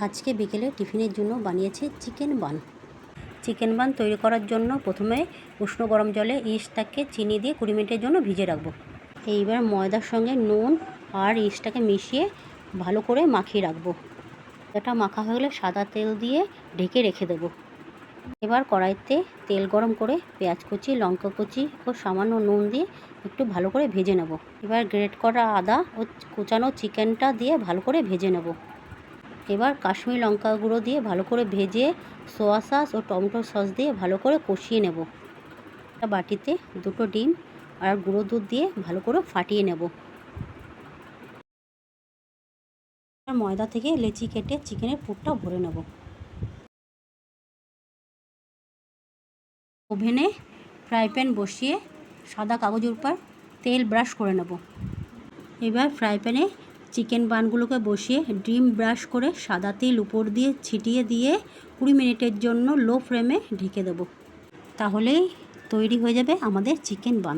আজকে বিকেলে টিফিনের জন্য বানিয়েছি চিকেন বান। চিকেন বান তৈরি করার জন্য প্রথমে উষ্ণ গরম জলে ইস্টটাকে চিনি দিয়ে 20 মিনিটের জন্য ভিজে রাখবো। এইবার ময়দার সঙ্গে নুন আর ইস্টটাকে মিশিয়ে ভালো করে মাখিয়ে রাখবো। এটা মাখা হয়ে গেলে সাদা তেল দিয়ে ঢেকে রেখে দেবো। এবার কড়াইতে তেল গরম করে পেঁয়াজ কুচি, লঙ্কা কুচি ও সামান্য নুন দিয়ে একটু ভালো করে ভেজে নেব। এবার গ্রেট করা আদা ও কুচানো চিকেনটা দিয়ে ভালো করে ভেজে নেব। এবার কাশ্মীরি লঙ্কা গুঁড়ো দিয়ে ভালো করে ভেজে সোয়া সস ও টমেটো সস দিয়ে ভালো করে কষিয়ে নেব। একটা বাটিতে 2টো ডিম আর গুঁড়ো দুধ দিয়ে ভালো করে ফাটিয়ে নেব। ময়দা থেকে লেচি কেটে চিকেনের পুরটা ভরে নেব। ওভেনে ফ্রাই প্যান বসিয়ে সাদা কাগজের উপর তেল ব্রাশ করে নেব। এবার ফ্রাই প্যানে চিকেন বানগুলোকে বসিয়ে ডিম ব্রাশ করে সাদা তেল উপর দিয়ে ছিটিয়ে দিয়ে 20 মিনিটের জন্য লো ফ্লেমে ঢেকে দেব। তাহলেই তৈরি হয়ে যাবে আমাদের চিকেন বান।